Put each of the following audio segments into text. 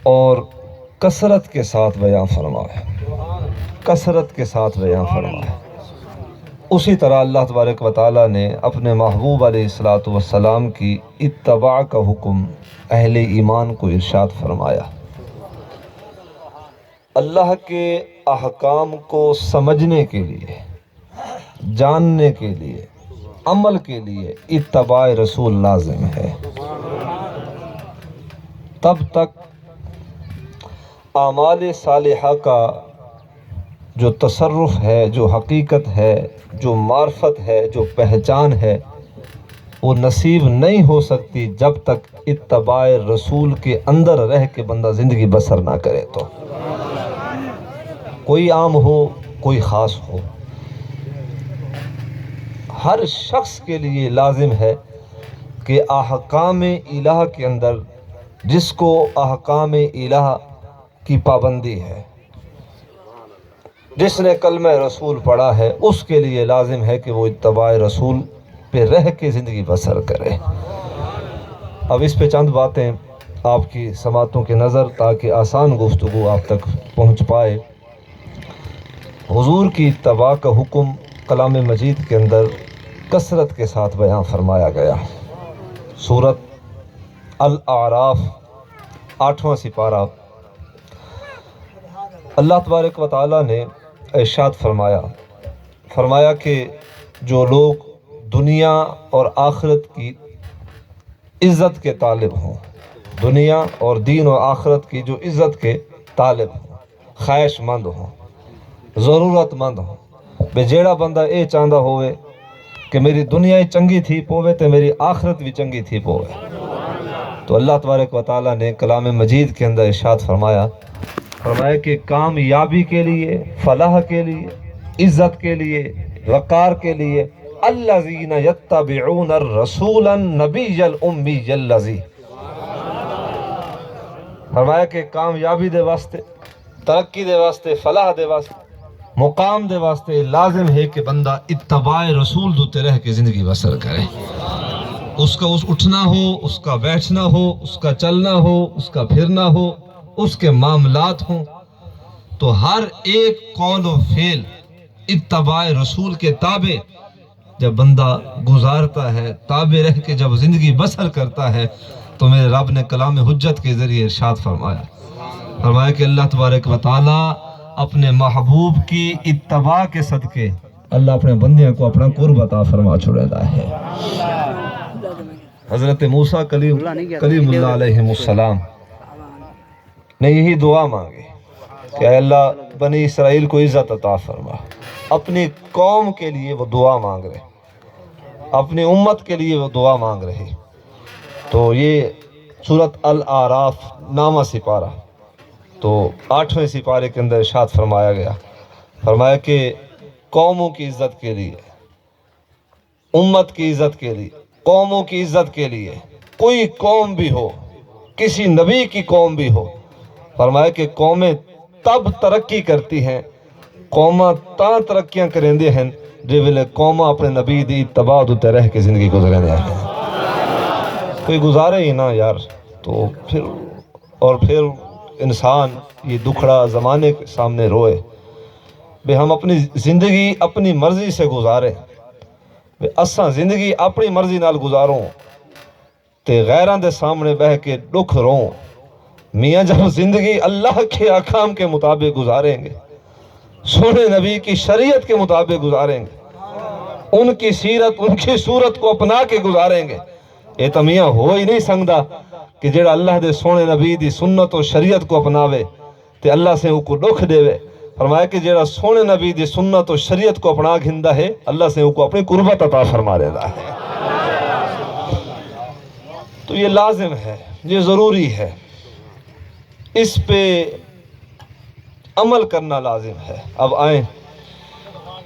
اور کثرت کے ساتھ بیان فرمائے، کثرت کے ساتھ بیان فرمائے۔ اسی طرح اللہ تبارک و تعالیٰ نے اپنے محبوب علیہ الصلاۃ والسلام کی اتباع کا حکم اہل ایمان کو ارشاد فرمایا۔ اللہ کے احکام کو سمجھنے کے لیے، جاننے کے لیے، عمل کے لیے اتباع رسول لازم ہے۔ تب تک اعمال صالحہ کا جو تصرف ہے، جو حقیقت ہے، جو معرفت ہے، جو پہچان ہے، وہ نصیب نہیں ہو سکتی جب تک اتباع رسول کے اندر رہ کے بندہ زندگی بسر نہ کرے۔ تو کوئی عام ہو، کوئی خاص ہو، ہر شخص کے لیے لازم ہے کہ احکام الہ کے اندر، جس کو احکام الہ کی پابندی ہے، جس نے کلمہ رسول پڑھا ہے، اس کے لیے لازم ہے کہ وہ اتباع رسول پہ رہ کے زندگی بسر کرے۔ اب اس پہ چند باتیں آپ کی سماعتوں کے نظر، تاکہ آسان گفتگو آپ تک پہنچ پائے۔ حضور کی اتباع کا حکم کلام مجید کے اندر کثرت کے ساتھ بیان فرمایا گیا۔ سورۃ الاعراف 8واں سپارہ، اللہ تبارک و تعالیٰ نے ارشاد فرمایا کہ جو لوگ دنیا اور آخرت کی عزت کے طالب ہوں، دنیا اور دین و آخرت کی جو عزت کے طالب ہوں، خواہش مند ہوں، ضرورت مند ہوں، بے جیڑا بندہ اے چاہندا ہوئے کہ میری دنیا چنگی تھی پوے تے میری آخرت بھی چنگی تھی پوے، تو اللہ تبارک و تعالیٰ نے کلام مجید کے اندر ارشاد فرمایا کہ کامیابی کے لیے، فلاح کے لیے، عزت کے لیے، وقار کے لیے، الذین یتبعون الرسول النبی الامی الذی، فرمایا کہ کامیابی دے واسطے، ترقی دے واسطے، فلاح دے واسطے، مقام دے واسطے لازم ہے کہ بندہ اتباع رسول دوتے رہ کے زندگی بسر کرے۔ اس کا اٹھنا ہو، اس کا بیٹھنا ہو، اس کا چلنا ہو، اس کا پھرنا ہو، اس کے معاملات ہوں، تو ہر ایک قول و فعل اتباع رسول کے تابع جب بندہ گزارتا ہے، تابع رہ کے جب زندگی بسر کرتا ہے، تو میرے رب نے کلام حجت کے ذریعے ارشاد فرمایا کہ اللہ تبارک و تعالیٰ اپنے محبوب کی اتباع کے صدقے اللہ اپنے بندیاں کو اپنا قرب عطا فرما چھوڑتا ہے۔ حضرت موسیٰ کلیم اللہ علیہ السلام نے یہی دعا مانگی کہ اے اللہ بنی اسرائیل کو عزت عطا فرما۔ اپنی قوم کے لیے وہ دعا مانگ رہے، اپنی امت کے لیے وہ دعا مانگ رہے۔ تو یہ سورۃ الاعراف 9واں سپارہ، تو 8ویں سپارے کے اندر ارشاد فرمایا کہ قوموں کی عزت کے لیے، امت کی عزت کے لیے، قوموں کی عزت کے لیے، کوئی قوم بھی ہو، کسی نبی کی قوم بھی ہو، فرمایا کہ قومیں تب ترقی کرتی ہیں، قوماں تاں ترقیاں کریں دے ہیں جے ویلے قوماں اپنے نبی دی اتباع دوتے رہ کے زندگی گزریں دے ہیں۔ کوئی گزارے ہی نہ یار، تو پھر انسان یہ دکھڑا زمانے کے سامنے روئے بے ہم اپنی زندگی اپنی مرضی سے گزارے، بے اساں زندگی اپنی مرضی نال گزاروں تے غیران دے سامنے بہ کے دکھ روں۔ میاں جب زندگی اللہ کے احکام کے مطابق گزاریں گے، سونے نبی کی شریعت کے مطابق گزاریں گے، ان کی سیرت، ان کی صورت کو اپنا کے گزاریں گے، یہ تو میاں ہو ہی نہیں سکتا کہ جڑا اللہ دے سونے نبی دی سنت و شریعت کو اپناوے تے اللہ سے ان کو دکھ دے وے۔ فرمایا کہ جڑا سونے نبی دی سنت و شریعت کو اپنا گھندا ہے، اللہ سے ان کو اپنی قربت عطا فرما دیتا ہے۔ تو یہ لازم ہے، یہ ضروری ہے، اس پہ عمل کرنا لازم ہے۔ اب آئیں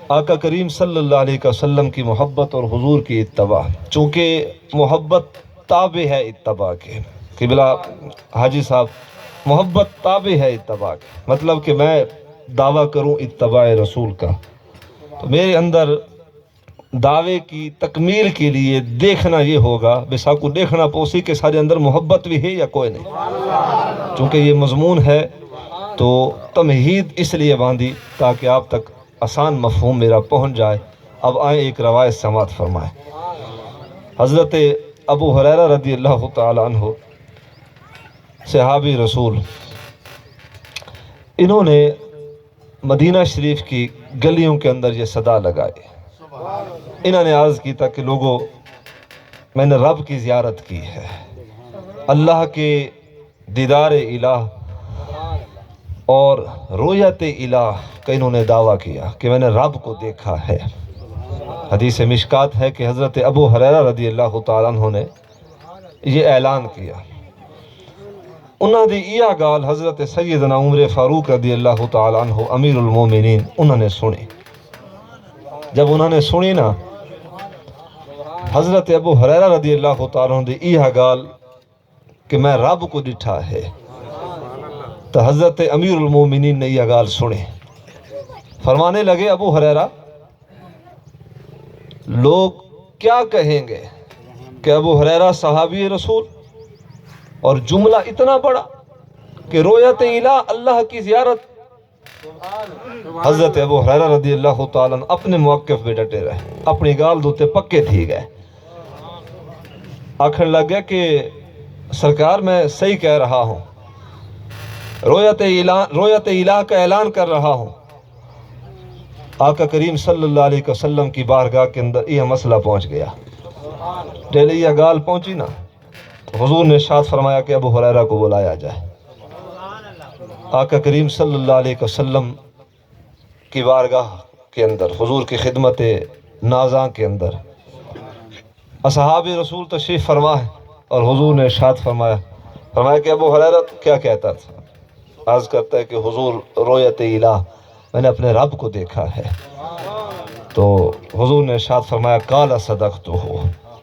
آقا کریم صلی اللہ علیہ وسلم کی محبت اور حضور کی اتباع، چونکہ محبت تابع ہے اتباع کے، قبلہ حاجی صاحب، محبت تابع ہے اتباع کے، مطلب کہ میں دعویٰ کروں اتباع رسول کا، تو میرے اندر دعوے کی تکمیل کے لیے دیکھنا یہ ہوگا بسا کو دیکھنا پوسی کہ سارے اندر محبت بھی ہے یا کوئی نہیں. چونکہ یہ مضمون ہے تو تمہید اس لیے باندھی تاکہ آپ تک آسان مفہوم میرا پہنچ جائے. اب آئیں ایک روایت سماعت فرمائیں. حضرت ابو ہریرہ رضی اللہ تعالی عنہ صحابی رسول، انہوں نے مدینہ شریف کی گلیوں کے اندر یہ صدا لگائی. انہوں نے عرض کی تھا کہ لوگوں، میں نے رب کی زیارت کی ہے، اللہ کے دیدار الہ اور رؤیت الہ کا انہوں نے دعویٰ کیا کہ میں نے رب کو دیکھا ہے. حدیث مشکات ہے کہ حضرت ابو ہریرہ رضی اللہ تعالیٰ عنہ نے یہ اعلان کیا. انہوں نے یہ گال حضرت سیدنا عمر فاروق رضی اللہ تعالیٰ عنہ امیر المومنین انہوں نے سنی. جب انہوں نے سنی نا حضرت ابو ہریرہ رضی اللہ تعالیٰ عنہ نے یہ گال کہ میں رب کو ڈٹھا ہے، تو حضرت امیر المومنین نے یہ گال سنی. فرمانے لگے ابو ہریرہ لوگ کیا کہیں گے کہ ابو ہریرہ صحابی رسول اور جملہ اتنا بڑا کہ رؤیت الہ اللہ کی زیارت. حضرت ابو ہریرہ رضی اللہ تعالیٰ عنہ اپنے موقف پہ ڈٹے رہے، اپنی گال دوتے پکے تھی گئے. آخر لگ گیا کہ سرکار میں صحیح کہہ رہا ہوں، رؤیت الہ کا اعلان کر رہا ہوں. آقا کریم صلی اللہ علیہ وسلم کی بارگاہ کے اندر یہ مسئلہ پہنچ گیا. ڈیلی یہ گال پہنچی نا تو حضور نے ارشاد فرمایا کہ ابو ہریرہ کو بلایا جائے. آقا کریم صلی اللہ علیہ وسلم کی بارگاہ کے اندر، حضور کی خدمت نازاں کے اندر اصحاب رسول تشریف فرما ہے اور حضور نے ارشاد فرمایا کہ ابو ہریرہ کیا کہتا تھا؟ عرض کرتا ہے کہ حضور رؤیت الہ میں نے اپنے رب کو دیکھا ہے. تو حضور نے ارشاد فرمایا قال صدقتہ،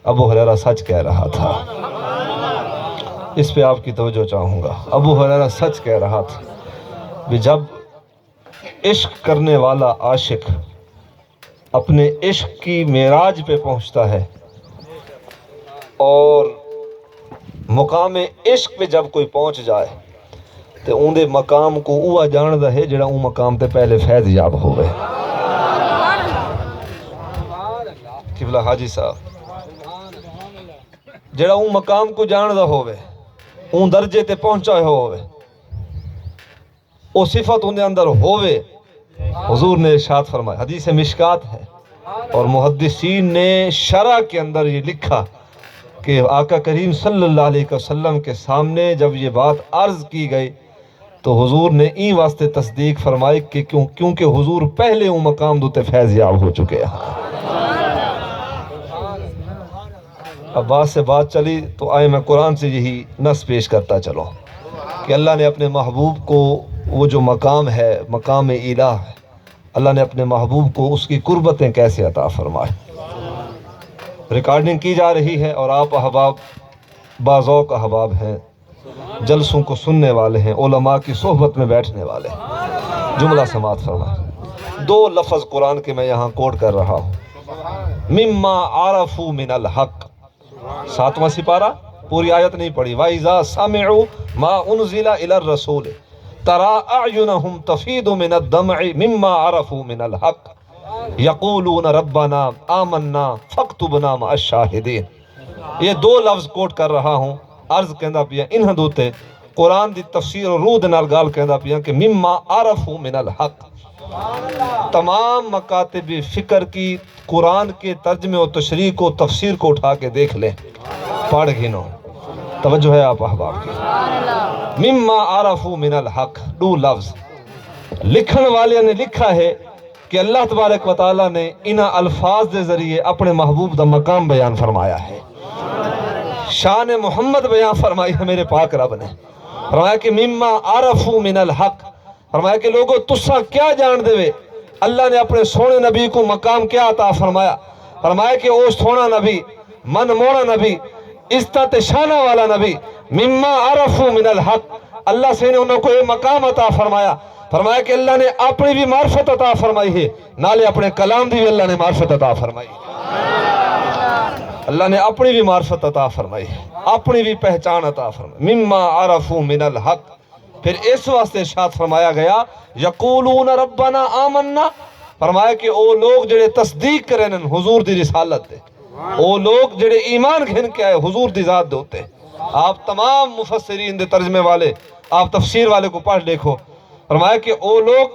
ابو ہریرہ سچ کہہ رہا تھا. اس پہ آپ کی توجہ چاہوں گا. ابو ہریرہ سچ کہہ رہا تھا. جب عشق کرنے والا عاشق اپنے عشق کی معراج پہ پہنچتا ہے اور مقام عشق پہ جب کوئی پہنچ جائے تو اندے مقام کو اوہ جاندہ ہے جڑا اون مقام تے پہلے فیض یاب ہوئے. قبلہ حاجی صاحب جڑا اون مقام کو جاندہ ہوئے، اون درجے تے پہنچا ہوئے، او صفت اندے اندر ہوئے. حضور نے ارشاد فرمایا، حدیث مشکات ہے اور محدثین نے شرح کے اندر یہ لکھا کہ آقا کریم صلی اللہ علیہ وسلم کے سامنے جب یہ بات عرض کی گئی تو حضور نے این واسطے تصدیق فرمائی کہ کیونکہ حضور پہلے اون مقام دوتے فیض یاب ہو چکے ہیں. اب بات سے بات چلی تو آئے میں قرآن سے یہی نص پیش کرتا چلو کہ اللہ نے اپنے محبوب کو وہ جو مقام ہے، مقام الہ ہے، اللہ نے اپنے محبوب کو اس کی قربتیں کیسے عطا فرمائے. ریکارڈنگ کی جا رہی ہے اور آپ احباب باذوق احباب ہیں، جلسوں کو سننے والے ہیں، علماء کی صحبت میں بیٹھنے والے ہیں. جملہ سماعت فرمائے. 2 لفظ قرآن کے میں یہاں کوٹ کر رہا ہوں. مما عرفوا من الحق، 7واں سپارہ، پوری آیت نہیں پڑھی. وَإِذَا سَمِعُوا مَا أُنزِلَ إِلَى الرَّسُولِ تَرَىٰ أَعْيُنَهُمْ تَفِيضُ مِنَ الدَّمْعِ مِمَّا عَرَفُوا مِنَ الْحَقِّ يَقُولُونَ رَبَّنَا آمَنَّا فَاكْتُبْنَا مَعَ الشَّاهِدِينَ. یہ 2 لفظ کوٹ کر رہا ہوں. عرض کہندا پیا انہاں دوتے قرآن دی تفسیر اور روح دے نال گال کہندا پیا کہ مما عرفوا من الحق. تمام مکاتب فکر کی قرآن کے ترجمے و تشریح کو تفسیر کو اٹھا کے دیکھ لیں، پڑھ گنو. توجہ ہے آپ احباب کی. مما عرفوا من الحق 2 لفظ لکھن والے نے لکھا ہے کہ اللہ تبارک و تعالیٰ نے انہاں الفاظ دے ذریعے اپنے محبوب دا مقام بیان فرمایا ہے، شان محمد بیان فرمائی ہے. میرے پاک رب نے فرمایا کہ مما عرفوا من الحق، فرمایا کہ لوگوں تسا کیا جان دے وے اللہ نے اپنے سونے نبی کو مقام کیا عطا فرمایا. فرمایا کہ او سونا نبی، من موڑا نبی، عزت شانہ والا نبی. مما عرفوا من الحق، اللہ سے نے انہوں کو یہ مقام عطا فرمایا. فرمایا کہ اللہ نے اپنی بھی معرفت عطا فرمائی ہے، نالے اپنے کلام دی بھی اللہ نے معرفت عطا فرمائی. اللہ نے اپنی بھی معرفت عطا فرمائی، اپنی بھی پہچان عطا فرمائی، مما عرفوا من الحق۔ پھر اس واسطے ارشاد فرمایا گیا یقولون ربنا آمنا، فرمایا کہ او لوگ جڑے تصدیق کریں حضور دی رسالت دے، او لوگ جڑے ایمان گھن کے آئے حضور دی ذات دے ہوتے۔ آپ تمام مفسرین دے ترجمے والے، آپ تفسیر والے کو پڑھ دیکھو، فرمایا کہ او لوگ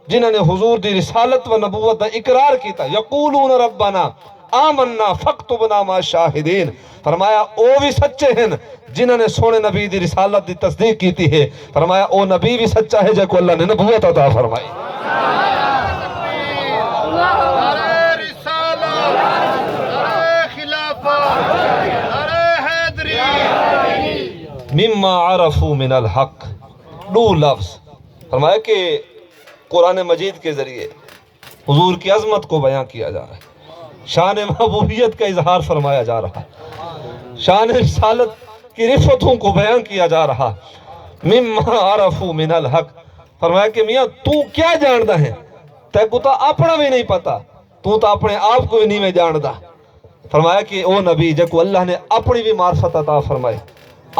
جنہوں نے حضور دی رسالت و نبوت دا اقرار کیتا، یقولون ربنا آمنا فاکتبنا مع الشاہدین، فرمایا او بھی سچے ہیں جنہوں نے سونے نبی دی رسالت دی تصدیق کیتی ہے، فرمایا او نبی بھی سچا ہے جے کو اللہ نے نبوت عطا فرمائی۔ مما عرفوا من الحق، دو لفظ، فرمایا کہ قرآن مجید کے ذریعے حضور کی عظمت کو بیان کیا جا رہا ہے، شان محبوبیت کا اظہار فرمایا جا رہا ہے، شان رسالت کی رفتوں کو بیان کیا جا رہا۔ مما عرفوا من الحق، فرمایا کہ میاں تو کیا جاندا ہے، تے کو تو اپنا بھی نہیں پتا، تو اپنے آپ کو بھی نہیں میں جاندا۔ فرمایا کہ او نبی جے کو اللہ نے اپنی بھی معرفت عطا فرمائے،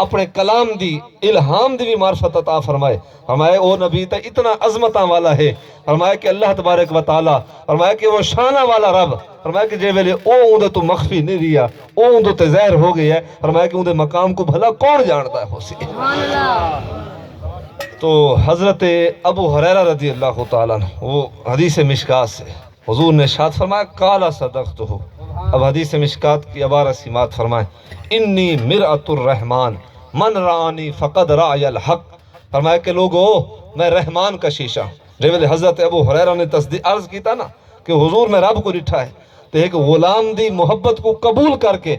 اپنے کلام دی الہام دی بھی معرفت عطا فرمائے، فرمایا او نبی تے اتنا عظمتاں والا ہے، فرمایا کہ اللہ تبارک و تعالی، فرمایا کہ وہ شانہ والا رب، فرمایا کہ جے ویلے او اندے تو مخفی نہیں رہیا، او اندے تے ظاہر ہو گیا ہے، فرمایا کہ اندے مقام کو بھلا کون جانتا ہے ہو سی۔ تو حضرت ابو ہریرہ رضی اللہ تعالیٰ عنہ، وہ حدیث مشکات سے حضور نے ارشاد فرمایا قال صدقتہ، اب حدیث مشکات کی عبارہ سمات فرمائیں انی مرآۃ الرحمن من رآنی فقد رأی الحق، فرمایا کہ لوگو میں رحمان کا شیشہ ہوں۔ جب حضرت ابو ہریرہ نے تصدیق عرض کیتا نا کہ حضور میں رب کو ڈٹھا ہے، تو ایک غلام دی محبت کو قبول کر کے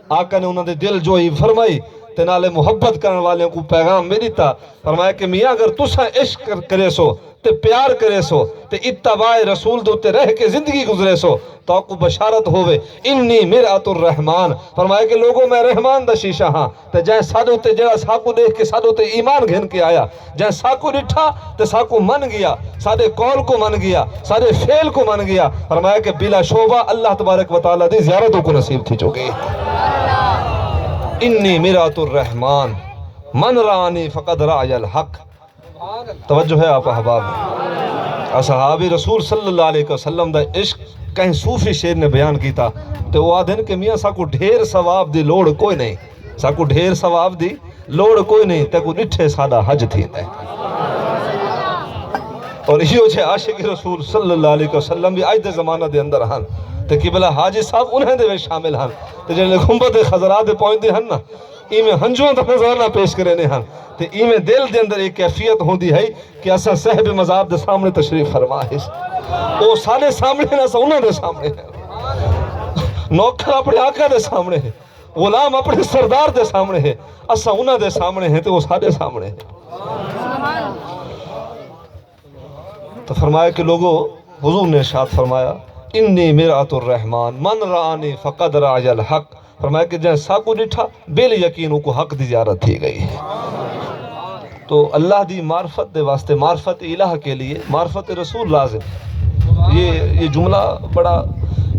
آقا نے انہوں نے دل جوئی فرمائی، تے نالے محبت کرنے والوں کو پیغام میں دیتا، فرمایا کہ میاں اگر تساں عشق کرے سو تے پیار کرے سو تے اتباع رسول دوتے رہ کے زندگی گزرے سو تو آپ کو بشارت ہوئے انی مرآۃ الرحمن، فرمایا کہ لوگوں میں رحمان دا شیشہ ہاں، تے جائیں سادو تے جڑا ساکو دیکھ کے سادو تے ایمان گھن کے آیا، جائیں ساکو ڈٹھا تے ساکو من گیا، سادے قول کو من گیا، سادے فعل کو من گیا، فرمایا کہ بلا شعبہ اللہ تبارک و تعالیٰ دی زیارتوں کو نصیب تھی چکے۔ انی مرآۃ الرحمن من رآنی فقد رأی الحق، توجہ ہے آپ احباب، اصحابی رسول صلی اللہ علیہ وسلم دا عشق کہیں صوفی شیر نے بیان کیتا تو وہ آدھن کہ میاں ساکو ڈھیر ثواب دی لوڑ کوئی نہیں، ساکو ڈھیر ثواب دی لوڑ کوئی نہیں، تے کو ڈٹھے سادہ حج تھی ہے۔ اور یہ چھے عاشق رسول صلی اللہ علیہ وسلم بھی آج دے زمانہ دے اندر ہن، تے قبلہ حاجی صاحب انہیں دے میں شامل ہن، تے جنہیں گھنبت خضرات دے پوائنٹ دے ہن نا، ایمیں ہنجوں تک نظرانہ پیش کرنے ہن، تے ایمیں دل دے اندر ایک کیفیت ہوندی ہے کہ اسا صاحب مذاب دے سامنے تشریف فرما ہے، وہ سارے سامنے نہ سا انہوں دے سامنے ہے، نوکر اپنے آقا دے سامنے ہے، غلام اپنے سردار دے سامنے ہے، اسا انہوں دے سامنے ہیں تو وہ سارے سامنے ہے۔ تو فرمایا کہ لوگوں حضور نے ارشاد فرمایا انی مرآۃ الرحمن من رآنی فقد رأی الحق، فرمایا کہ جہاں ساکو ڈٹھا بل یقینوں کو حق دی زیارت تھی گئی ہے۔ تو اللہ دی معرفت دے واسطے معرفت الہ کے لیے معرفت رسول لازم، یہ جملہ بڑا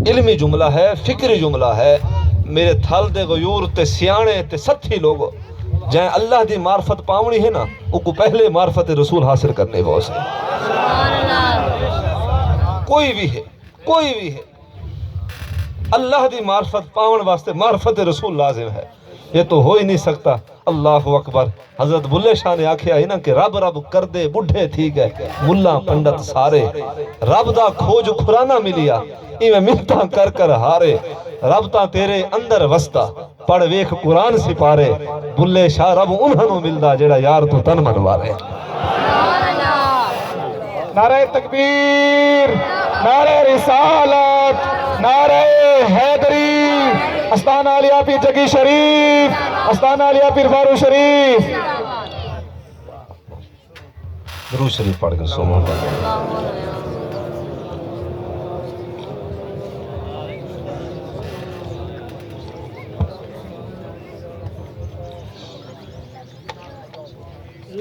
علمی جملہ ہے، فکری جملہ ہے، میرے تھل دے غیور تے سیانے تے ستھی لوگوں جہاں اللہ دی معرفت پاونی ہے نا وہ کو پہلے معرفت رسول حاصل کرنے بہت ہے، کوئی بھی ہے، کوئی بھی ہے، اللہ دی معرفت پاون واسطے معرفت رسول لازم ہے، یہ تو ہو ہی نہیں سکتا۔ اللہ اکبر، حضرت بلے شاہ نے آکھیا ہے نا کہ رب رب کر دے بڑھے تھی گئے ملا پنڈت سارے، رب دا کھوج کھرانا ملیا ایویں منتاں کر کر ہارے، رب تا تیرے اندر وستا پڑھ ویکھ قرآن سپارے، بلے شاہ رب انہوں ملدا جڑا یار تو تن منوارے۔ نعرہ تکبیر، نعرہ رسالت، نعرہ حیدری، استانہ علیہ پیر جگی شریف، استانہ علیہ پیر فاروق شریف، درود شریف پڑھ کر سوما۔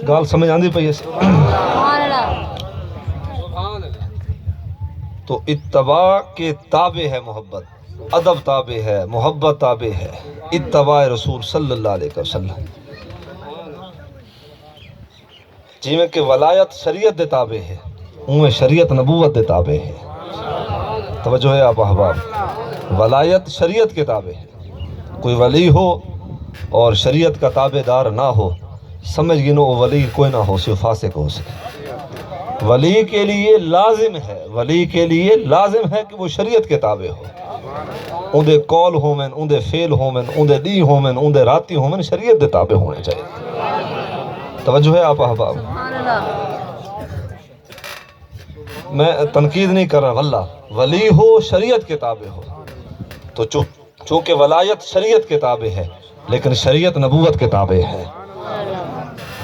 گال سمجھ آندی پئی ہے؟ تو اتباع کے تابع ہے محبت، ادب تابع ہے، محبت تابع ہے، اتباع رسول صلی اللہ علیہ وسلم جی میں کہ ولایت شریعت دے تابع ہے، میں شریعت نبوت دے تابع ہے۔ توجہ ہے آپ احباب، ولایت شریعت کے تابع ہے۔ کوئی ولی ہو اور شریعت کا تابع دار نہ ہو، سمجھ گنو وہ ولی کوئی نہ ہو، صرف فاسق ہو سکے۔ ولی کے لیے لازم ہے، ولی کے لیے لازم ہے کہ وہ شریعت کے تابع ہو، اندے قول ہومن، اندے فعل ہومن، اندے دی ہومن، اندے راتی ہومن، شریعت دے تابع ہونے چاہیے۔ توجہ ہے آپ احباب، میں تنقید نہیں کر رہا، واللہ ولی ہو شریعت کے تابع ہو، تو چونکہ ولایت شریعت کے تابع ہے لیکن شریعت نبوت کے تابع ہے۔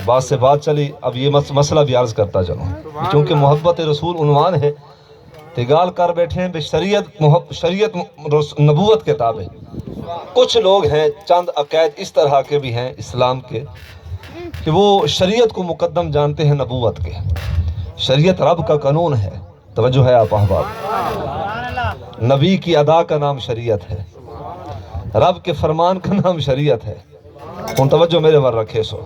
بات سے بات چلی، اب یہ مسئلہ بھی عرض کرتا چلوں، چونکہ محبت رسول عنوان ہے، تگال کر بیٹھے ہیں بے شریعت نبوت کے تابع۔ کچھ لوگ ہیں، چند عقائد اس طرح کے بھی ہیں اسلام کے کہ وہ شریعت کو مقدم جانتے ہیں نبوت کے۔ شریعت رب کا قانون ہے، توجہ ہے آپ احباب، نبی کی ادا کا نام شریعت ہے، رب کے فرمان کا نام شریعت ہے۔ ان توجہ میرے ور رکھے سو،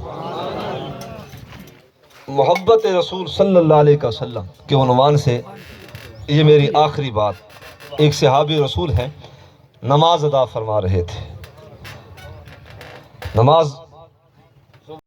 محبت رسول صلی اللہ علیہ وسلم کے عنوان سے یہ میری آخری بات۔ ایک صحابی رسول ہیں، نماز ادا فرما رہے تھے، نماز